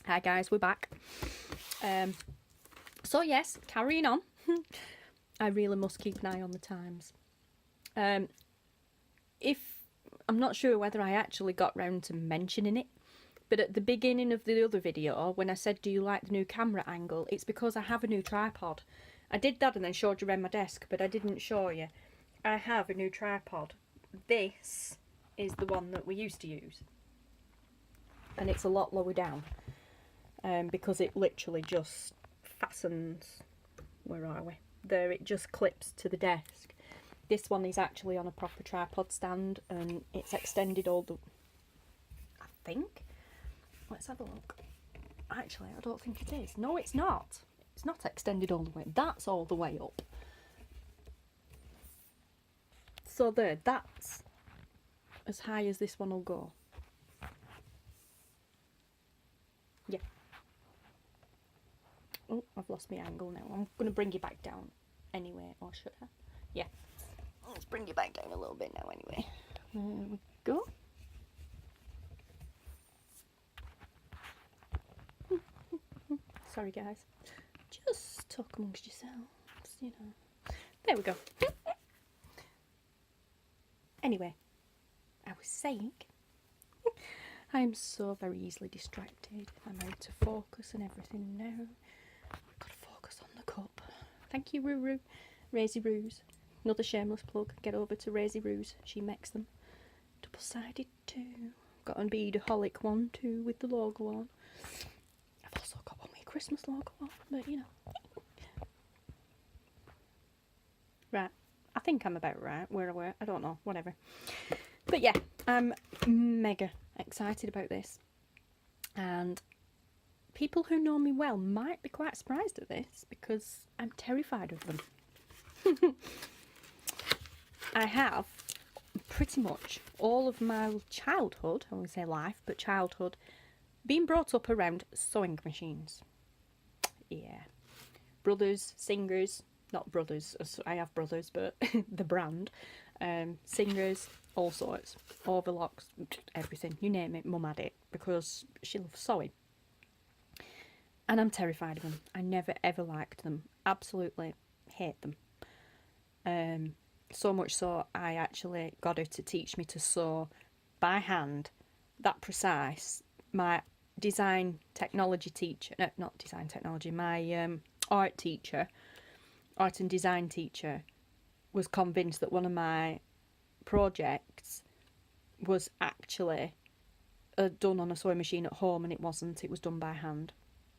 Hi guys, we're back. So yes, carrying on. I really must keep an eye on the times. If I'm not sure whether I actually got round to mentioning it, but at the beginning of the other video, when I said, do you like the new camera angle, it's because I have a new tripod. I did that and then showed you around my desk, but I didn't show you. I have a new tripod. This is the one that we used to use. And it's a lot lower down. Because it literally just fastens, where are we? There, it just clips to the desk. This one is actually on a proper tripod stand and it's extended all the, I think. Let's have a look. Actually, I don't think it is. No, it's not. It's not extended all the way. That's all the way up. So there, that's as high as this one will go. Yeah. Oh, I've lost my angle now. I'm going to bring you back down anyway, or should I? Yeah. Let's bring you back down a little bit now anyway. There we go. Sorry guys. Just talk amongst yourselves, you know. There we go. Anyway, I was saying, I am so very easily distracted. I'm out to focus and everything now. We've got to focus on the cup. Thank you, Ruru. Razy Roos. Another shameless plug. Get over to Razy Roos. She makes them. Double-sided too. Got a VideoPad one too with the logo on. I've also got one with a Christmas logo on, but you know. Right. I think I'm about right. Where I were. I don't know. Whatever. But yeah, I'm mega excited about this. And people who know me well might be quite surprised at this because I'm terrified of them. I have pretty much all of my childhood, I won't say life, but childhood, been brought up around sewing machines. Yeah. Brothers, singers, not brothers, I have brothers, but the brand. Singers, all sorts. Overlocks, everything, you name it, mum had it, because she loves sewing. And I'm terrified of them. I never ever liked them. Absolutely hate them. So much so I actually got her to teach me to sew by hand, that precise. My design technology teacher, no, not design technology, my art teacher, art and design teacher, was convinced that one of my projects was actually done on a sewing machine at home, and it wasn't. It was done by hand.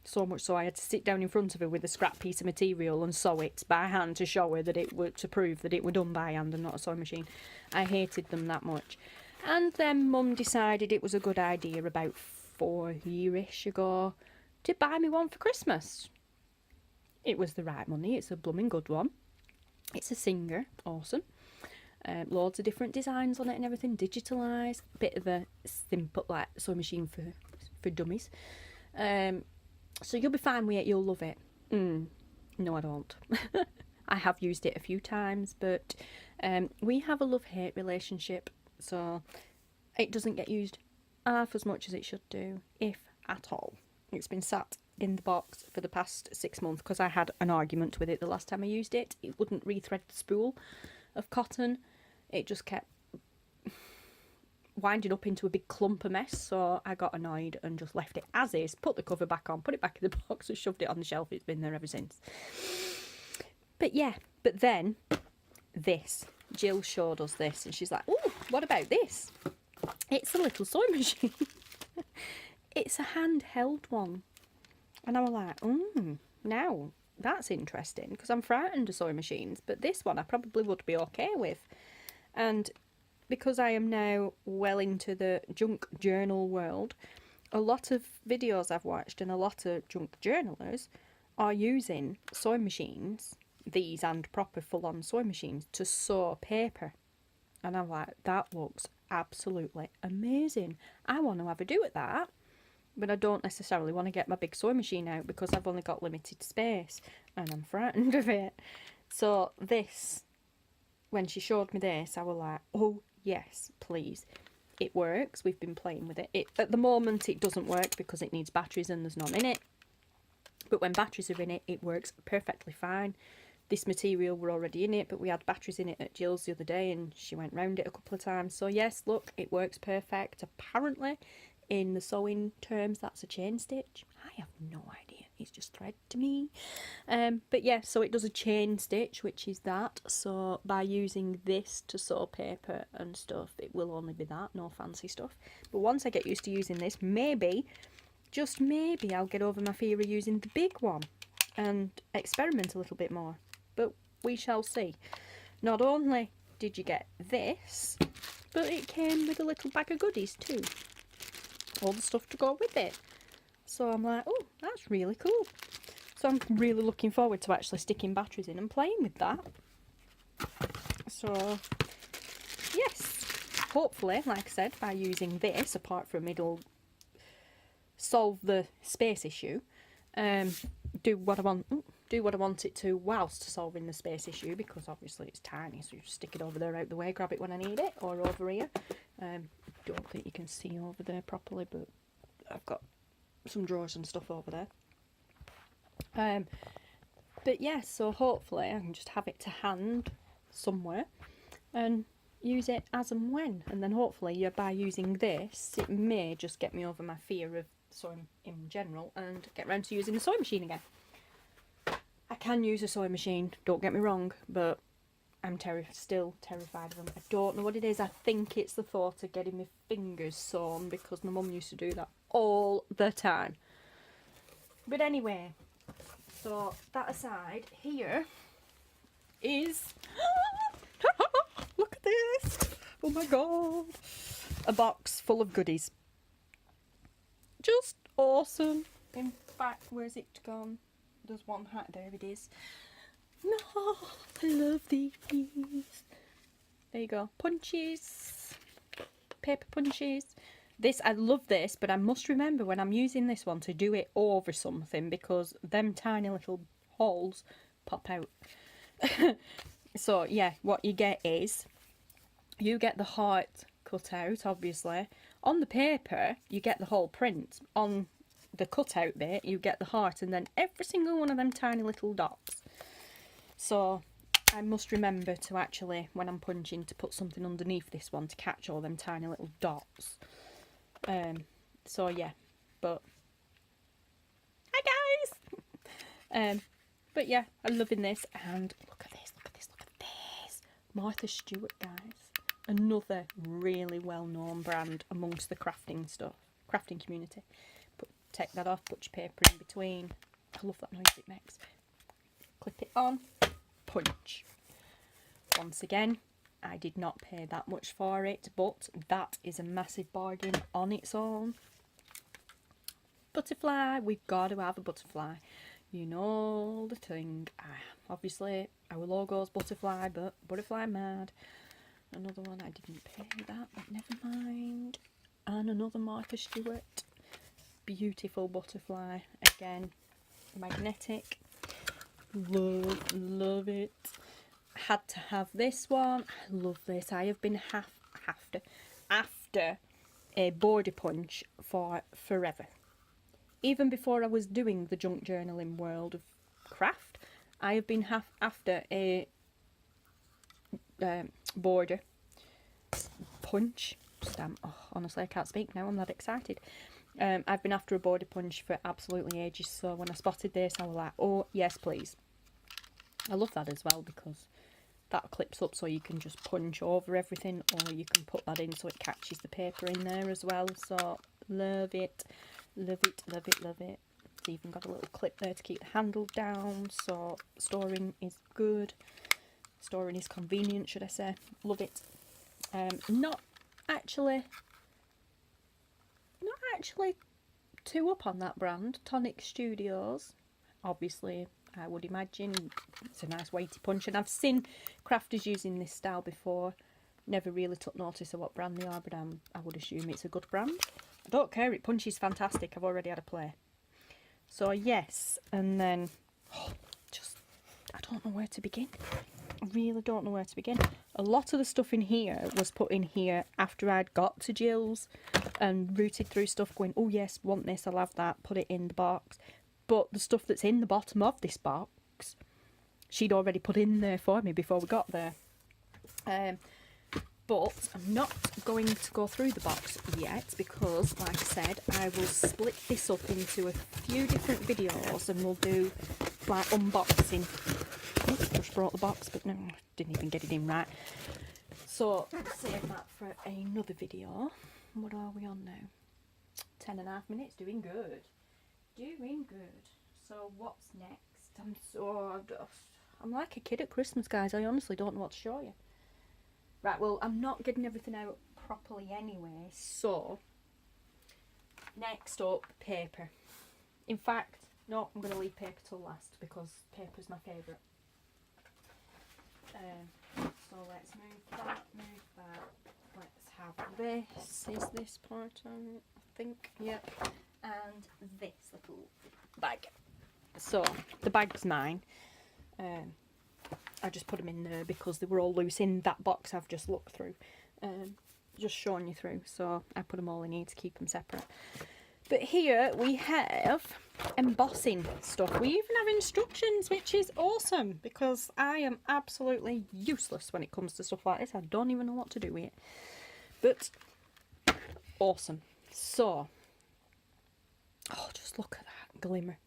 So much so I had to sit down in front of her with a scrap piece of material and sew it by hand to show her that it were, to prove that it were done by hand and not a sewing machine. I hated them that much. And then Mum decided it was a good idea about 4 years-ish ago to buy me one for Christmas. It was the right money. It's a blooming good one. It's a Singer. Awesome. Loads of different designs on it and everything. Digitalised. Bit of a simple, like, sewing machine for dummies. So you'll be fine with it, you'll love it. No, I don't. I have used it a few times, but we have a love-hate relationship, so it doesn't get used half as much as it should do, if at all. It's been sat in the box for the past 6 months because I had an argument with it the last time I used it. It wouldn't rethread the spool of cotton. It just kept winding up into a big clump of mess, so I got annoyed and just left it as is, put the cover back on, put it back in the box and shoved it on the shelf. It's been there ever since. But yeah, but then this, Jill showed us this and she's like, oh, what about this? It's a little sewing machine. It's a handheld one. And I was like, now that's interesting, because I'm frightened of sewing machines, but this one I probably would be okay with. And because I am now well into the junk journal world, a lot of videos I've watched and a lot of junk journalers are using sewing machines, these and proper full-on sewing machines, to sew paper. And I'm like, that looks absolutely amazing. I want to have a do at that, but I don't necessarily want to get my big sewing machine out because I've only got limited space and I'm frightened of it. So this, when she showed me this, I was like, oh yes, please. it works. We've been playing with it. At the moment it doesn't work because it needs batteries and there's none in it. But when batteries are in it, it works perfectly fine. This material were already in it, but we had batteries in it at Jill's the other day and she went round it a couple of times. So yes, look, it works perfect. Apparently, in the sewing terms, that's a chain stitch. I have no idea. It's just thread to me. But yeah, so it does a chain stitch, which is that. So by using this to sew paper and stuff, it will only be that, no fancy stuff. But once I get used to using this, maybe, just maybe, I'll get over my fear of using the big one and experiment a little bit more. But we shall see. Not only did you get this, but it came with a little bag of goodies too. All the stuff to go with it. So I'm like, oh, that's really cool. So I'm really looking forward to actually sticking batteries in and playing with that. So, yes. Hopefully, like I said, by using this, apart from it'll solve the space issue, do what I want it to whilst solving the space issue, because obviously it's tiny, so you just stick it over there out the way, grab it when I need it, or over here. Don't think you can see over there properly, but I've got some drawers and stuff over there. But yeah, so hopefully I can just have it to hand somewhere and use it as and when, and then hopefully by using this it may just get me over my fear of sewing in general and get round to using the sewing machine again. I can use a sewing machine, don't get me wrong, but I'm still terrified of them. I don't know what it is. I think it's the thought of getting my fingers sewn, because my mum used to do that all the time. But anyway, so that aside, here is look at this, oh my god, a box full of goodies. Just awesome. In fact, where's it gone? There's one hat, there it is. No, I love these. There you go. Punches. Paper punches. This, I love this, but I must remember when I'm using this one to do it over something, because them tiny little holes pop out. So yeah, what you get is, you get the heart cut out, obviously. On the paper, you get the whole print. On the cutout bit, you get the heart, and then every single one of them tiny little dots. So I must remember to actually, when I'm punching, to put something underneath this one to catch all them tiny little dots. So yeah, but hi guys. But yeah, I'm loving this, and look at this, look at this, look at this. Martha Stewart, guys, another really well-known brand amongst the crafting community. Take that off, put your paper in between. I love that noise it makes. Clip it on, punch. Once again, I did not pay that much for it, but that is a massive bargain on its own. Butterfly, we've got to have a butterfly. You know the thing. Obviously, our logo's butterfly, but butterfly mad. Another one, I didn't pay that, but never mind. And another Martha Stewart. Beautiful butterfly. Again, magnetic. Love it. Had to have this one. I love this. I have been after a border punch for forever. Even before I was doing the junk journaling world of craft, I have been after a border punch stamp. Oh, honestly, I can't speak now. I'm that excited. I've been after a border punch for absolutely ages, so when I spotted this, I was like, oh yes please. I love that as well, because that clips up so you can just punch over everything, or you can put that in so it catches the paper in there as well. So love it, love it, love it, love it. It's even got a little clip there to keep the handle down, so storing is good. Storing is convenient, should I say. Love it. Not actually too up on that brand, Tonic Studios. Obviously, I would imagine it's a nice weighty punch, and I've seen crafters using this style before. Never really took notice of what brand they are, but I would assume it's a good brand. I don't care, it punches fantastic. I've already had a play. So yes, and then I don't know where to begin. I really don't know where to begin. A lot of the stuff in here was put in here after I'd got to Jill's and rooted through stuff going, oh yes, want this, I'll have that, put it in the box. But the stuff that's in the bottom of this box, she'd already put in there for me before we got there. But I'm not going to go through the box yet because, like I said, I will split this up into a few different videos and we'll do like unboxing. Oh, just brought the box, but no, didn't even get it in right. So save that for another video. What are we on now? 10.5 minutes. Doing good. Doing good. So what's next? I'm like a kid at Christmas, guys. I honestly don't know what to show you. Right, well, I'm not getting everything out properly anyway, so next up, paper. In fact, no, I'm going to leave paper till last because paper's my favourite. So let's move that. Let's have this. Is this part on it? I think, yep. And this little bag. So, the bag's mine. I just put them in there because they were all loose in that box I've just looked through. Just showing you through, so I put them all in here to keep them separate. But here we have embossing stuff. We even have instructions, which is awesome because I am absolutely useless when it comes to stuff like this. I don't even know what to do with it. But awesome. So, oh, just look at that glimmer.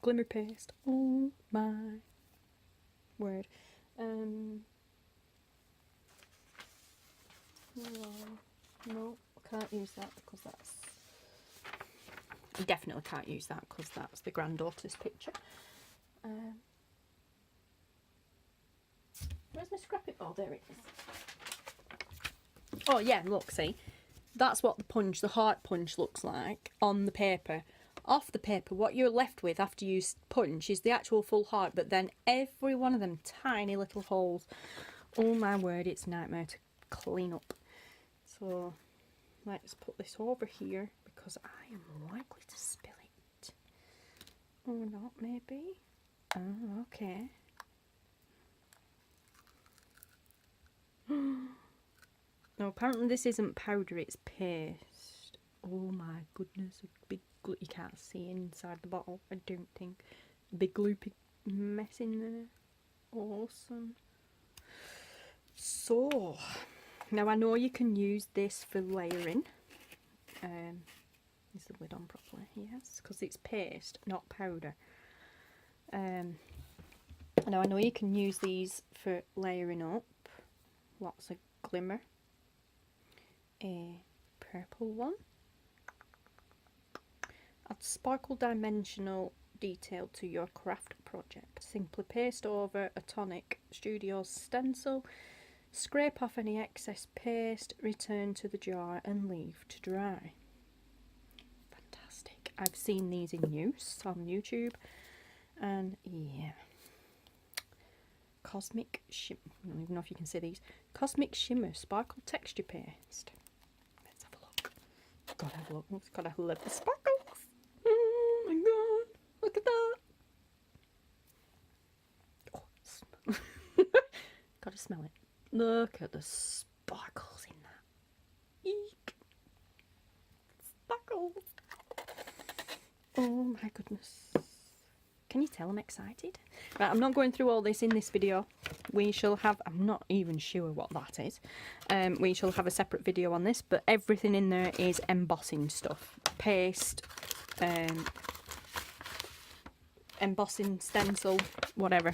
Glimmer paste. Oh my word. No, can't use that because that's... I definitely can't use that because that's the granddaughter's picture. Where's my scrappy? Oh, there it is. Oh yeah, look, see? That's what the punch, the heart punch looks like on the paper. Off the paper, what you're left with after you punch is the actual full heart, but then every one of them tiny little holes. Oh my word, it's a nightmare to clean up. So let's put this over here because I am likely to spill it. Or not, maybe. Oh, okay. No, apparently this isn't powder, it's paste. Oh my goodness, a big glue. You can't see inside the bottle, I don't think. A big gloopy mess in there. Awesome. So, now I know you can use this for layering. Is the lid on properly? Yes, because it's paste, not powder. Now I know you can use these for layering up. Lots of glimmer. A purple one. Add sparkle dimensional detail to your craft project. Simply paste over a tonic studio stencil. Scrape off any excess paste, return to the jar and leave to dry. Fantastic. I've seen these in use on YouTube and yeah. Cosmic Shimmer, I don't even know if you can see these. Cosmic Shimmer Sparkle Texture Paste. Let's have a look. Gotta have a look. It's gotta love the sparkles. Oh my god. Look at that. Oh, gotta smell it. Look at the sparkles in that. Eek. Sparkles. Oh my goodness. Can you tell I'm excited? Right, I'm not going through all this in this video. We shall have, I'm not even sure what that is. We shall have a separate video on this, but everything in there is embossing stuff. Paste, embossing, stencil, whatever.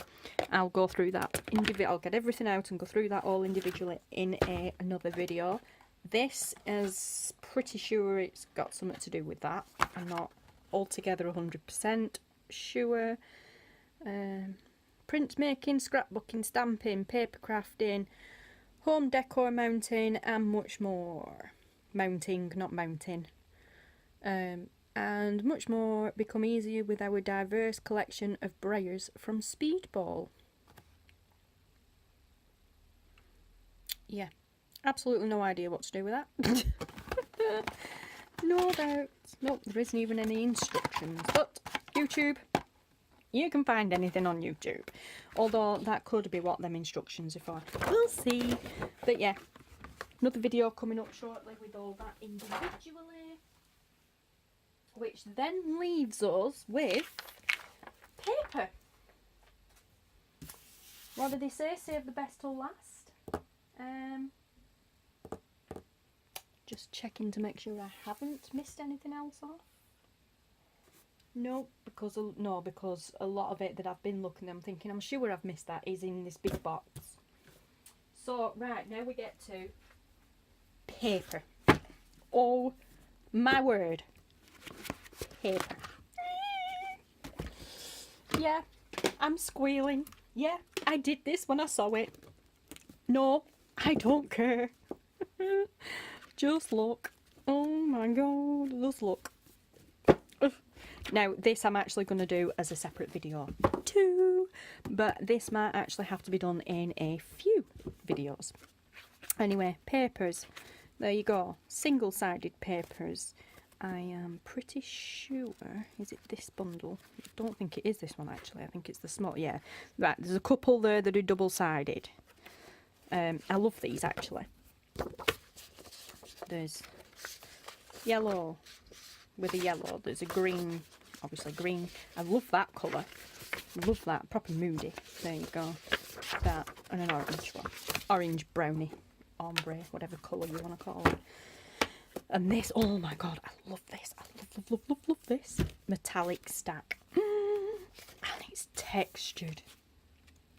I'll go through that. I'll get everything out and go through that all individually in another video. This is pretty sure it's got something to do with that. I'm not altogether 100% sure. Print making, scrapbooking, stamping, paper crafting, home decor mounting and much more. Mounting, not mounting. And much more become easier with our diverse collection of brayers from Speedball. Yeah, absolutely no idea what to do with that. No doubt. Nope, there isn't even any instructions. But YouTube, you can find anything on YouTube. Although that could be what them instructions are for. We'll see. But yeah, another video coming up shortly with all that individually. Which then leaves us with paper. What do they say? Save the best till last. Just checking to make sure I haven't missed anything else off. No, because a lot of it that I've been looking at, I'm thinking, I'm sure I've missed that, is in this big box. So, right, now we get to paper. Oh, my word. Paper. Yeah, I'm squealing. Yeah, I did this when I saw it. No, I don't care. Just look. Oh my god, just look. Now, this I'm actually going to do as a separate video too, but this might actually have to be done in a few videos. Anyway, papers. There you go. Single-sided papers. I am pretty sure, is it this bundle? I don't think it is this one actually. I think it's the small, yeah. Right, there's a couple there that are double-sided. I love these actually. There's yellow with a yellow. There's a green, obviously green. I love that colour. Love that. Proper moody. There you go. That and an orange one. Orange brownie. Ombre, whatever colour you want to call it. And this, oh my god, I love this. I love this. Metallic stack. And it's textured.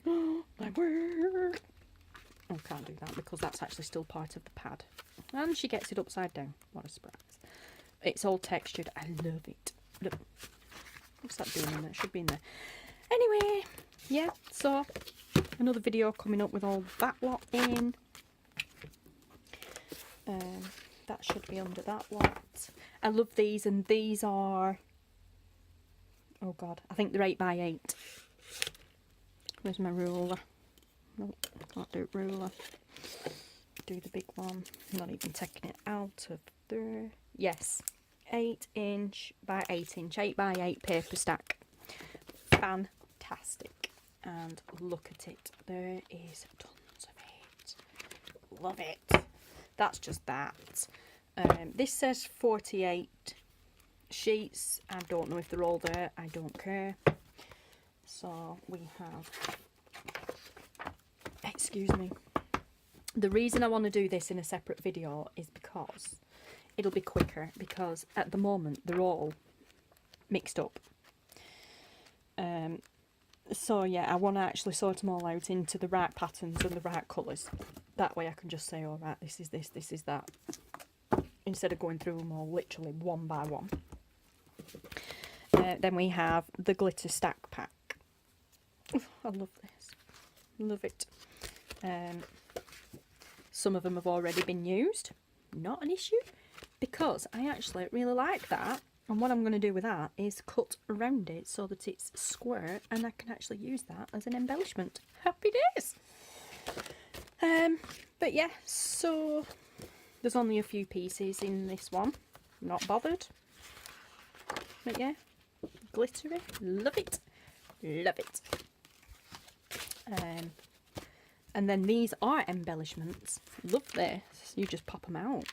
Oh my word. Oh, can't do that because that's actually still part of the pad. And she gets it upside down. What a surprise. It's all textured. I love it. Look. What's that doing in there? It should be in there. Anyway, yeah, so another video coming up with all that lot in. That should be under that lot. I love these, and these are, oh god, I think they're 8x8. Where's my ruler? Nope, can't do ruler. Do the big one. I'm not even taking it out of there. Yes, 8" by 8". 8x8 paper stack. Fantastic. And look at it. There is tons of it. Love it. That's just that. This says 48 sheets. I don't know if they're all there. I don't care. So we have, excuse me. The reason I want to do this in a separate video is because it'll be quicker, because at the moment they're all mixed up. So yeah, I want to actually sort them all out into the right patterns and the right colours. That way I can just say, all right, this is this, this is that, instead of going through them all literally one by one. Then we have the glitter stack pack. Ooh, I love this. Love it. Some of them have already been used. Not an issue, because I actually really like that. And what I'm going to do with that is cut around it so that it's square, and I can actually use that as an embellishment. Happy days! But yeah, so there's only a few pieces in this one. Not bothered. But yeah, glittery. Love it. Love it. And then these are embellishments. Love this. You just pop them out.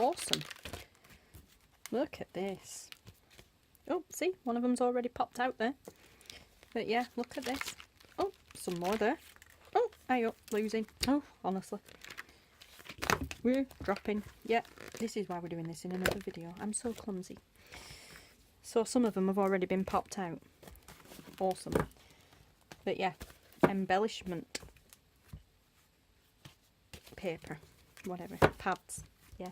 Awesome. Look at this. Oh, see, one of them's already popped out there. But yeah, look at this. Oh, some more there. Oh, I up, losing. Oh, honestly. We're dropping. Yeah, this is why we're doing this in another video. I'm so clumsy. So some of them have already been popped out. Awesome. But yeah, embellishment paper, whatever, pads, yeah.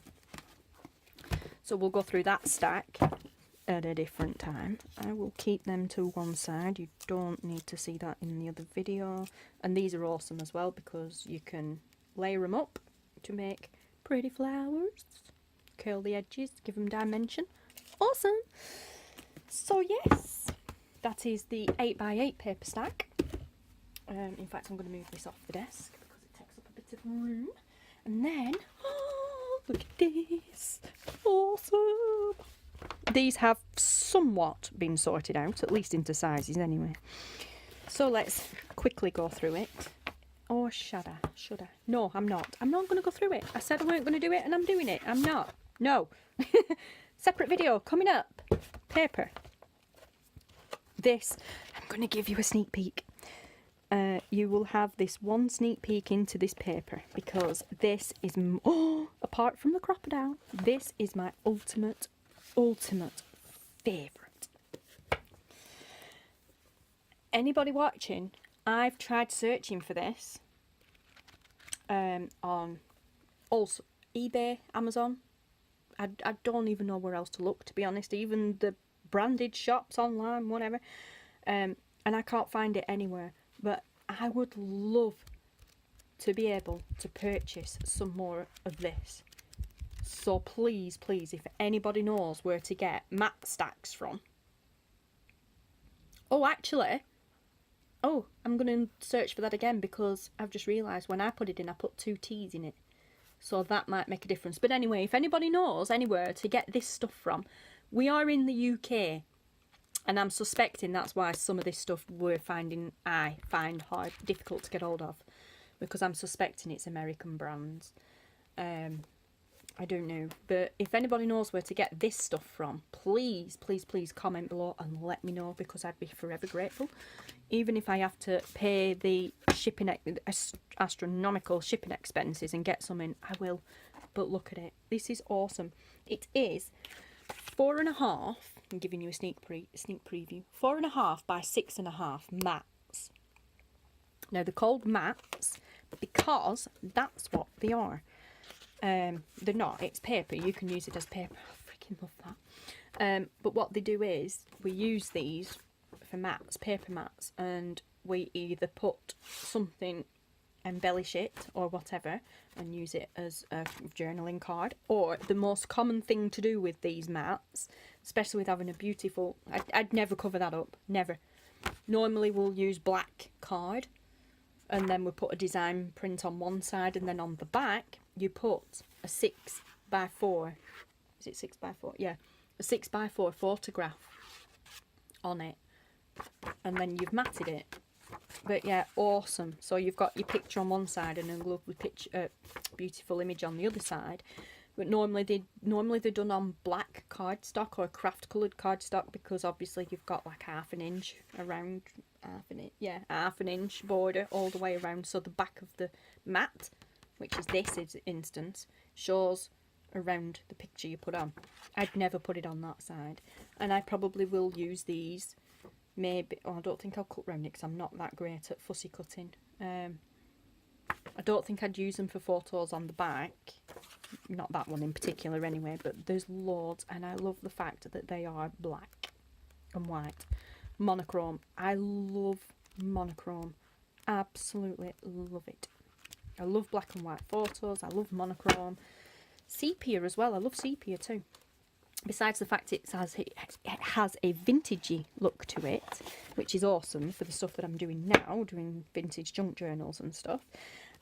So we'll go through that stack at a different time. I will keep them to one side. You don't need to see that in the other video. And these are awesome as well, because you can layer them up to make pretty flowers. Curl the edges, give them dimension. Awesome! So yes, that is the 8x8 paper stack. In fact, I'm going to move this off the desk because it takes up a bit of room. And then, oh, look at this. Awesome. these have somewhat been sorted out, at least into sizes anyway. So let's quickly go through it. Or should I? Should I? No, I'm not. I'm not going to go through it. I said I weren't going to do it and I'm doing it. I'm not. No. Separate video coming up. Paper. This, I'm going to give you a sneak peek. You will have this one sneak peek into this paper because this is, apart from the crocodile, this is my ultimate favourite. Anybody watching, I've tried searching for this on also eBay, Amazon. I don't even know where else to look, to be honest, even the branded shops online, whatever, and I can't find it anywhere. But I would love to be able to purchase some more of this. So please, please, if anybody knows where to get mat stacks from. Oh, actually, I'm going to search for that again because I've just realised when I put it in, I put 2 T's in it. So that might make a difference. But anyway, if anybody knows anywhere to get this stuff from, we are in the UK. And I'm suspecting that's why some of this stuff I find hard, difficult to get hold of. Because I'm suspecting it's American brands. I don't know. But if anybody knows where to get this stuff from, please, please, please comment below and let me know because I'd be forever grateful. Even if I have to pay the shipping, astronomical shipping expenses and get some in, I will. But look at it. This is awesome. It is 4.5. I'm giving you a sneak preview. 4.5 by 6.5 mats. Now they're called mats because that's what they are. They're not. It's paper. You can use it as paper. I freaking love that. But what they do is we use these for mats, paper mats, and we either put something, embellish it or whatever, and use it as a journaling card. Or the most common thing to do with these mats, especially with having a beautiful, I'd never cover that up, never. Normally we'll use black card, and then we put a design print on one side, and then on the back you put a 6x4, is it 6x4? Yeah, a 6x4 photograph on it, and then you've matted it. But yeah, awesome. So you've got your picture on one side and a lovely picture, beautiful image on the other side. But normally they're done on black cardstock or craft coloured cardstock because obviously you've got like half an inch around, half an inch border all the way around. So the back of the mat, which is this instance, shows around the picture you put on. I'd never put it on that side, and I probably will use these. Maybe, I don't think I'll cut round it because I'm not that great at fussy cutting. I don't think I'd use them for photos on the back. Not that one in particular anyway, but there's loads, and I love the fact that they are black and white. Monochrome. I love monochrome. Absolutely love it. I love black and white photos. I love monochrome. Sepia as well. I love sepia too. Besides the fact it has a vintagey look to it, which is awesome for the stuff that I'm doing now, doing vintage junk journals and stuff.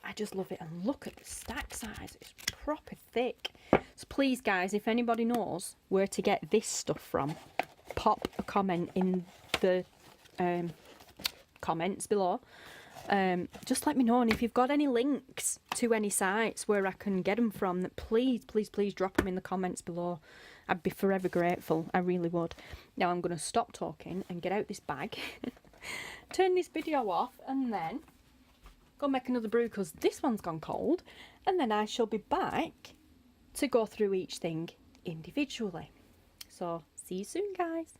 I just love it. And look at the stack size. It's proper thick. So please, guys, if anybody knows where to get this stuff from, pop a comment in the comments below. Just let me know, and if you've got any links to any sites where I can get them from, please, please, please drop them in the comments below. I'd be forever grateful. I really would. Now I'm going to stop talking and get out this bag, turn this video off, and then go make another brew because this one's gone cold, and then I shall be back to go through each thing individually. So see you soon, guys.